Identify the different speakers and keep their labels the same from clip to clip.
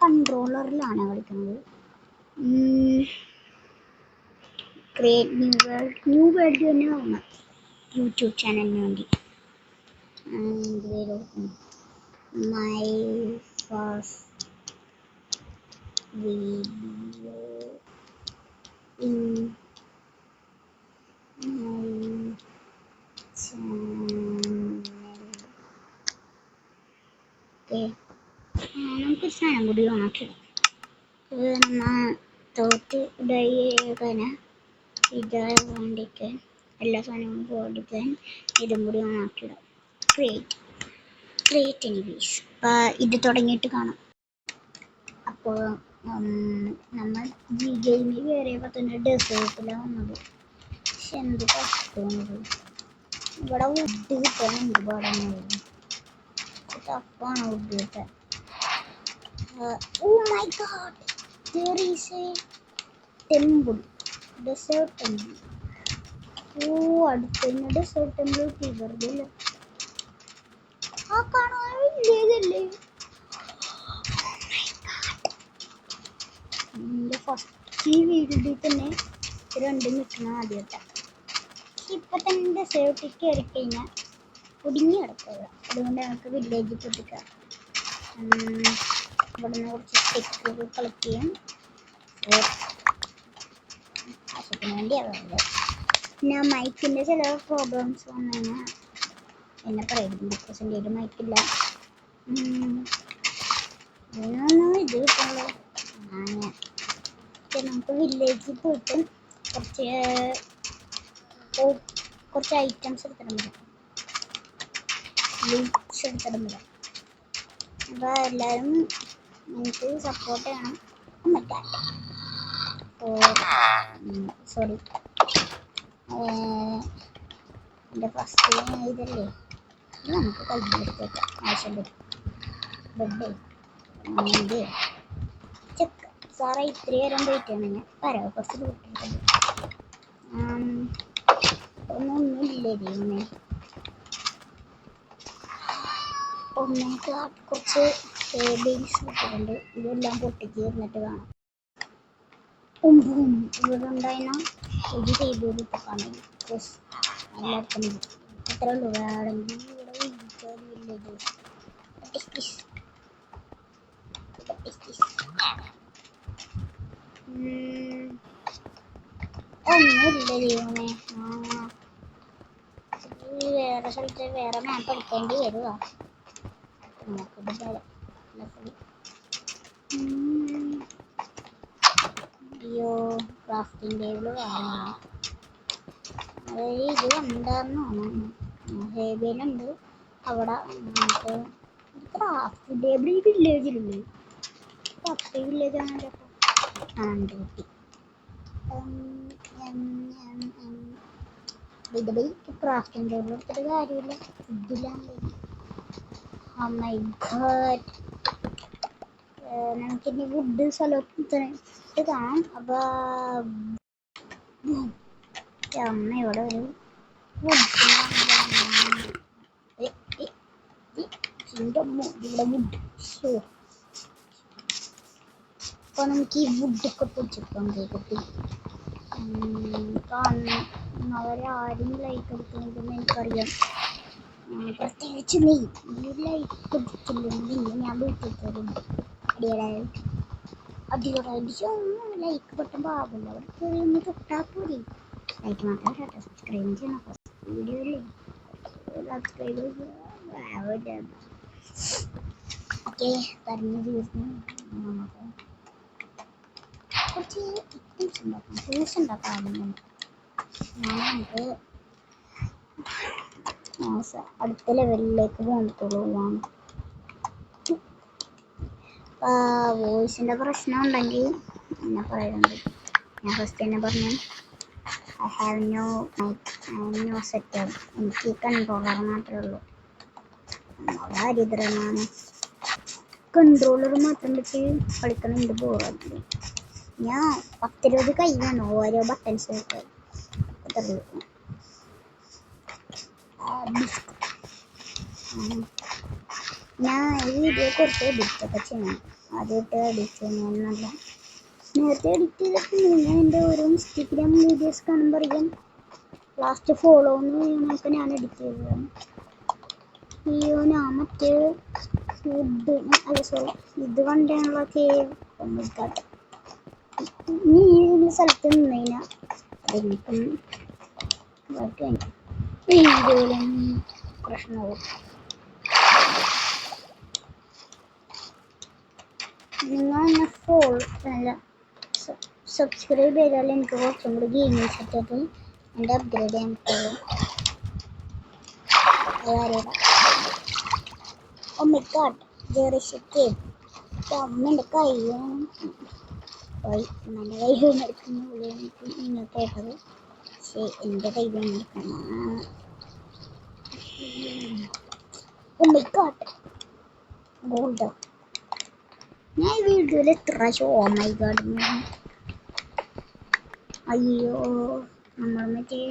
Speaker 1: കൺട്രോളറിലാണ് കളിക്കുന്നത്. Create new world തന്നെ വാങ്ങാം യൂട്യൂബ് ചാനലിന് വേണ്ടി. My first video in my channel. നമുക്ക് സാധനം കൂടി ഓണാക്കിടാം. തോറ്റ് ഇടാൻ വേണ്ടിയിട്ട് എല്ലാ സാധനവും പോകാതിരിക്കാൻ ഇതും കൂടി ഓണാക്കിടാം. ക്രിയേറ്റ് എനിവീസ്. ഇത് തുടങ്ങിയിട്ട് കാണാം. അപ്പോൾ നമ്മൾ ജി ഗെയിമിൽ കയറിയപ്പോൾ തന്നെ ഡെസേർട്ടിലാണ് വന്നത്. പക്ഷെ എന്ത് കഷ്ടമാണത്. ഇവിടെ വുഡ് കിട്ടാൻ എന്ത് പാടാണ്. ടഫാണ് വുഡ് കിട്ടാൻ. Oh my god, there is a temple, desert temple. അടുത്തന്നെ desert temple വെറുതെ ആ കാണാനില്ലേ. എൻ്റെ ഫസ്റ്റ് വീഡിയോയിൽ തന്നെ രണ്ടും നിൽക്കണം ആദ്യമായിട്ടാണ്. ഇപ്പം തന്നെ ഡെസേർട്ടിൽ കയറി കഴിഞ്ഞാൽ കുടുങ്ങി കിടക്കുക. അതുകൊണ്ട് നമുക്ക് വില്ലേജിൽ പൊട്ടിക്കാം. ഇവിടെ നിന്ന് കുറച്ച് സ്റ്റിക്കുകൾ കളക്ട് ചെയ്യാം. ആവശ്യത്തിന് വേണ്ടിയാണ്. പിന്നെ മൈക്കിൻ്റെ ചില പ്രോബ്ലംസ് വന്നു കഴിഞ്ഞാൽ എന്നെ പറയുന്നത് ബിക്കോസ് എൻ്റെ ഒരു മൈക്കില്ല. ഇതിനൊന്നും ഇത് കിട്ടുള്ളൂ. നമുക്ക് വില്ലേജിൽ പോയിട്ട് കുറച്ച് ഐറ്റംസ് എടുത്തിടാൻ പറ്റും. ലീക്സ് എടുത്തിടാൻ പറ്റും. അപ്പോൾ എല്ലാവരും എനിക്ക് സപ്പോർട്ട് ചെയ്യണം. സോറി, എൻ്റെ ഫസ്റ്റ് ഇതല്ലേ, ഇത് നമുക്ക് കയ്യിലെടുത്ത് വെക്കാം. ആവശ്യം വരും. ബെഡ് ചെക്ക് സാറേ ഇത്രയും നേരം വെയിറ്റ് ചെയ്യണം. ഞാൻ പറയാം കുറച്ച് കൂട്ടിയിട്ടുണ്ട്. ഒന്നുമില്ലേ ദൈവമേ. കുറച്ച് ബേബീസ് ഇട്ടിട്ടുണ്ട്. ഇതെല്ലാം പൊട്ടിച്ച് ഇരുന്നിട്ട് കാണാം. ഇവിടെ ഉണ്ടായിരുന്ന ഒരു ടേബിൾ ഇപ്പം കാണും. എല്ലാവർക്കും എത്ര ഉള്ളൂ വേണമെങ്കിൽ ഇവിടെ വില്ലേജ്. ഒന്നുമില്ല ദൈവമേ. വേറെ സ്ഥലത്ത് വേറെ മാപ്പ് എടുക്കേണ്ടി വരുക. അയ്യോ, ക്രാഫ്റ്റിംഗ് ടേബിൾ വേണം. അതായത് ഇത് ഉണ്ടായിരുന്നു ഹേബിയിലുണ്ട്. അവിടെ നമുക്ക് ക്രാഫ്റ്റിംഗ് ടേബിൾ ഈ വില്ലേജിലുണ്ട്. ക്രാഫ്റ്റ് വില്ലേജ് ആണല്ലോ. ഉണ്ട് കിട്ടി. ഇത് ക്രാഫ്റ്റിംഗ് ടേബിൾ എടുത്തിട്ട് കാര്യമില്ല. ഇതിലാണ് നമുക്കിനി വുഡ് സ്ഥലത്ത് കാണാം. അപ്പോൾ അമ്മ ഇവിടെ ഒരു വുഡ് ഇവിടെ വുഡ്. അപ്പോൾ നമുക്ക് ഈ വുഡൊക്കെ പൊടിച്ചെടുക്കാം. കുട്ടി കാണുന്നവരാരും ലൈക്ക് എടുക്കണമെന്ന് എനിക്കറിയാം. പ്രത്യേകിച്ച് നീ ലൈക്ക് കൊടുത്തില്ലെങ്കിൽ ഞാൻ വീട്ടിൽ അടിയോടടിച്ച് ലൈക്ക് പെട്ടെന്ന് ആവില്ല. അവിടെ കയറി ഒന്ന് തൊട്ടാൽ പോരി. ലൈക്ക് മാത്രം കേട്ടോ, സബ്സ്ക്രൈബ് ചെയ്യണം. ഫസ്റ്റ് വീഡിയോയില്ലേ സബ്സ്ക്രൈബ് ഓക്കെ. പറഞ്ഞു തീർന്നു. നമുക്ക് കുറച്ച് ഐറ്റംസ് ഉണ്ടാക്കാം. ജ്യൂസ് ഉണ്ടാക്കാം. നമുക്ക് അടുത്ത ലെവലിലേക്ക് പോകത്തുള്ളൂ. വോയിസിൻ്റെ പ്രശ്നം ഉണ്ടെങ്കിൽ എന്നെ പറയുന്നുണ്ട്. ഞാൻ ഫസ്റ്റ് തന്നെ പറഞ്ഞു ഐ ഹാവ് നോ സെറ്റപ്പ്. എനിക്ക് കൺട്രോളർ മാത്രമേ ഉള്ളൂ. ദാരിദ്ര്യമാണ്. കൺട്രോളർ മാത്രം വെച്ച് കളിക്കണം. എന്ത് ബോറാക്കി. ഞാൻ 10-20 കൈ വേണം ഓരോ ബട്ടൺസ് ഒക്കെ. ഞാൻ ഈ വീഡിയോ കുറച്ച് എഡിറ്റൊക്കെ ചെയ്യണം. ആദ്യമായിട്ട് എഡിറ്റ് ചെയ്യുന്നല്ല, നേരത്തെ എഡിറ്റ് ചെയ്തിട്ടുണ്ട്. ഞാൻ എൻ്റെ ഓരോ ഇൻസ്റ്റഗ്രാം വീഡിയോസ് കാണുമ്പോൾ അറിയാം, ലാസ്റ്റ് ഫോളോ എന്ന് ചെയ്യുന്നതൊക്കെ ഞാൻ എഡിറ്റ് ചെയ്തതാണ്. അയ്യോ, ഞാൻ മറ്റേ ഫുഡ് അല്ല സോറി ഇത് കണ്ടാണല്ലോ കേട്ടോ. നീ ഈ സ്ഥലത്ത് നിന്ന് കഴിഞ്ഞാൽ അതെനിക്കും വീഡിയോയിലും പ്രശ്നവും. നിങ്ങൾ എന്നെ ഫോളോ അല്ല സബ്സ്ക്രൈബ് ചെയ്താൽ എനിക്ക് കുറച്ചും കൂടി ഗെയിമിംഗ് സെറ്റപ്പിൽ എൻ്റെ അപ്ഗ്രേഡ് ചെയ്യാൻ പറ്റുള്ളൂ. ഒമ്മിക്കാട്ട് ജെറിഷക്ക് അമ്മേൻ്റെ കൈയാണ് ഉമ്മൻ്റെ കൈ എടുക്കുന്ന പോലെ എനിക്ക് നിങ്ങൾ കേട്ടത്. പക്ഷേ എൻ്റെ കൈ എടുക്കുന്ന ഒമ്മിക്കാട്ട് ഗോൾഡ്. ഞാൻ ഈ വീഡിയോയിൽ എത്ര പ്രാവശ്യം ഓ മൈ ഗോഡ്. അയ്യോ, നമ്മൾ മറ്റേ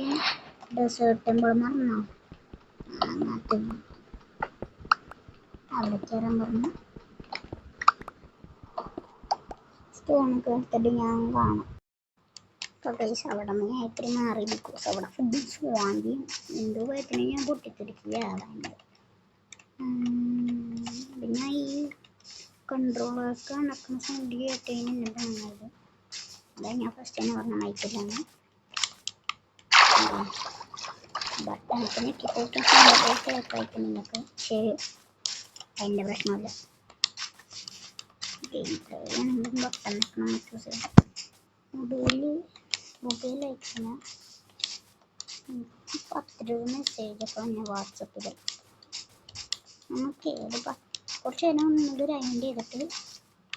Speaker 1: ഡെസേർട്ട് ടെമ്പിൾ മറന്നോ? അവിടെ കയറാൻ പറഞ്ഞു. സ്റ്റോണൊക്കെ എടുത്തിട്ട് ഞാൻ കാണാം. ഗൈസ് അവിടെ മേക്കറി മാറി ബിക്കോസ് അവിടെ ഫുഡ് വാങ്ങി എന്തോ ഭയത്തിന് ഞാൻ പൊട്ടിത്തെറിക്കുകയാണ്. പിന്നെ ഈ കൺട്രോളൊക്കെ നടക്കുന്ന സൗണ്ട് കേട്ടതിന് എന്നിട്ടാണത്. അതാ ഞാൻ ഫസ്റ്റ് തന്നെ പറഞ്ഞ മൈക്കിലാണ്. ബട്ടണൊക്കെ ഞെക്കിപ്പോയിട്ടും കേൾക്കായിട്ട് നിങ്ങൾക്ക്. പക്ഷേ അതിൻ്റെ പ്രശ്നമില്ല. ഗെയിം പ്ലേ ആണെങ്കിലും ബട്ടൺ വെക്കണം. ചൂസ് മൊബൈൽ അയക്കുന്ന 10 മെസ്സേജൊക്കെ തന്നെ വാട്സപ്പിൽ. നമുക്ക് കുറച്ച് നേരം ഒന്നുകൂടി റൈൻഡ് ചെയ്തിട്ട്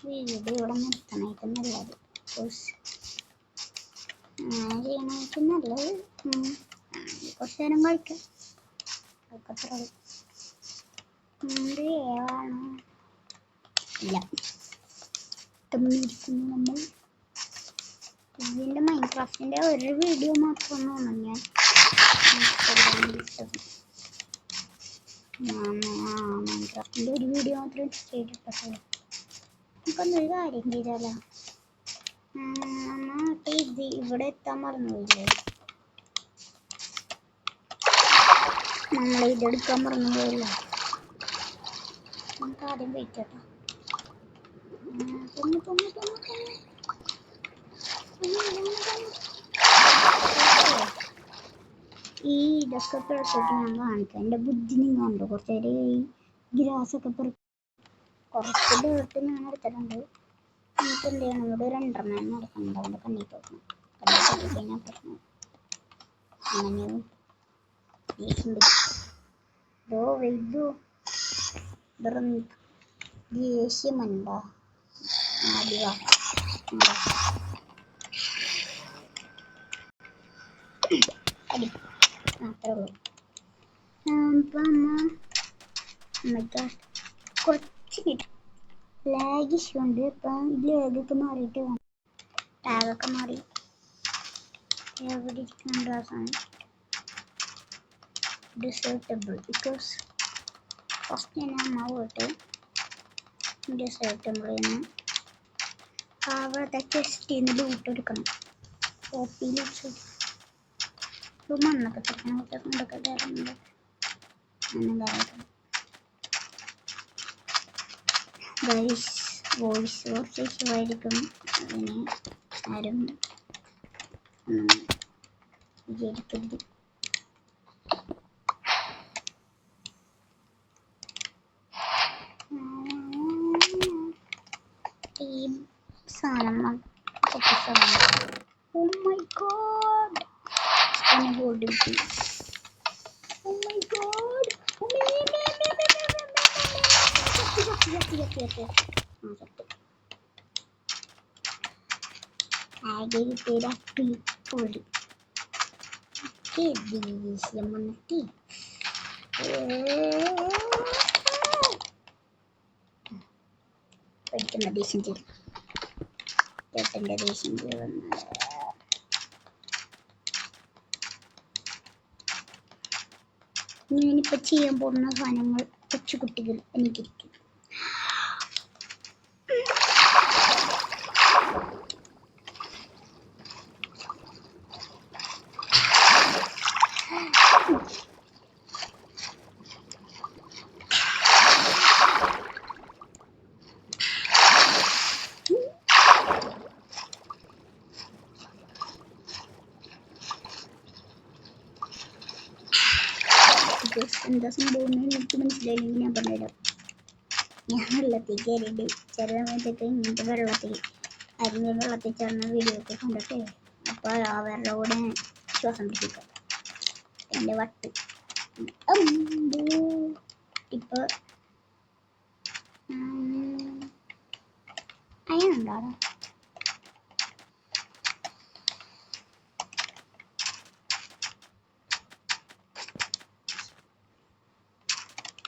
Speaker 1: വീഡിയോ ഇവിടെ നിർത്തണമായിട്ട് നല്ലത്. അങ്ങനെ ചെയ്യണമായിട്ട് നല്ലത്. കുറച്ച് നേരം കളിക്കാം. അത്ര ഏതാണ് ഇല്ല തമ്മിരിക്കുന്നു നമ്മൾ. ഇതിൻ്റെ മൈൻക്രാഫ്റ്റിൻ്റെ ഒരു വീഡിയോ മാത്രമാണ് ഞാൻ മൈൻക്രാഫ്റ്റിൻ്റെ ഒരു വീഡിയോ മാത്രമേ ചെയ്തിട്ടുള്ളൂ. നമുക്കൊന്നൊരു കാര്യം ചെയ്താലോ, ഇത് ഇവിടെ എത്താൻ മറന്നുപോയില്ലേ? നമ്മൾ ഇതെടുക്കാൻ മറന്നുപോയല്ലോ. നമുക്ക് ആദ്യം വെയിറ്റ് കേട്ടോ. ഈ ഇതൊക്കെ പിറത്തോട്ട് ഞാൻ കാണിക്കാം. എൻ്റെ ബുദ്ധി നിങ്ങളുണ്ട്. കുറച്ച് നേരം ഈ ഗ്രാസൊക്കെ കുറച്ച് ഡേർട്ട് ഞാൻ എടുത്തിട്ടുണ്ട്. നമുക്ക് എന്ത് ചെയ്യണം, ഇവിടെ 2 നടക്കുന്നുണ്ട്. അവിടെ കണ്ണി പോക്കണം. കണ്ണി പോയി കഴിഞ്ഞാൽ പ്രശ്നം അങ്ങനെ ദേഷ്യം വൈദ്യു ദേഷ്യമുണ്ടോ? അത്രേ ഉള്ളൂ. കുറച്ച് ലാഗ് ഇഷ്യൂ ഉണ്ട്. ഇപ്പം ലാഗൊക്കെ മാറിയിട്ട് ടാഗൊക്കെ മാറി എവിടെ ഇരിക്കുന്നുണ്ട് ആ സാധനം. ഡിസേർട്ടബിൾ ബിക്കോസ് ഫസ്റ്റ് ഞാൻ അമ്മ പോയിട്ട് ഡിസേർട്ടബിളിൽ നിന്ന് അവിടുത്തെ ചെസ്റ്റിൽ നിന്ന് ലൂട്ട് എടുക്കണം. കോപ്പിയിൽ മണ്ണൊക്കെ തെക്കണം. ഇതൊക്കെ കയറുന്നുണ്ട്. വോയിസ് കുറച്ച് ഇഷ്യമായിരിക്കും. അതിന് ആരും വിചാരിക്കരുത്. ഈ സാധനം ഓ മൈ ഗോഡ് ഗോൾഡ് കിട്ടി. ഓ മൈ ഗോഡ് ആകെ കിട്ടിയ പൊടി ദേഷ്യം വന്നിട്ട് പഠിക്കുന്ന ദേഷ്യം ചെയ്തു. ചേട്ടൻ്റെ ദേഷ്യം വന്ന് ഞാനിപ്പോൾ ചെയ്യാൻ പോകുന്ന സാധനങ്ങൾ കൊച്ചുകുട്ടികൾ എനിക്കിരിക്കും. എന്താ സംഭവം എനിക്ക് മനസ്സിലായില്ലെങ്കിൽ ഞാൻ പറഞ്ഞുതരാം. ഞാൻ വെള്ളത്തിൽ കയറിയിട്ട് ചില സമയത്തൊക്കെ ഇങ്ങനത്തെ വെള്ളത്തിൽ ആരെങ്കിലും വെള്ളത്തിൽ ചേർന്ന വീഡിയോ ഒക്കെ കണ്ടിട്ടേ അപ്പോൾ അവരുടെ കൂടെ ശ്വാസം പിടിപ്പിക്കും. എൻ്റെ വട്ട് ഇപ്പോൾ അയനുണ്ടോ?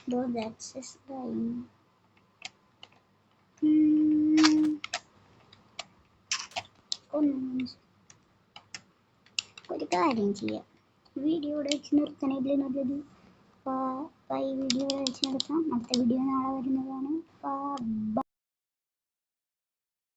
Speaker 1: Bro, that's just dying. ഒരു കാര്യം ചെയ്യാം, വീഡിയോ ഇവിടെ വെച്ച് നിർത്തണേലും നല്ലത്. അപ്പോൾ ഈ വീഡിയോ ഇവിടെ വെച്ച് നിർത്താം. അടുത്ത വീഡിയോ നാളെ വരുന്നതാണ്.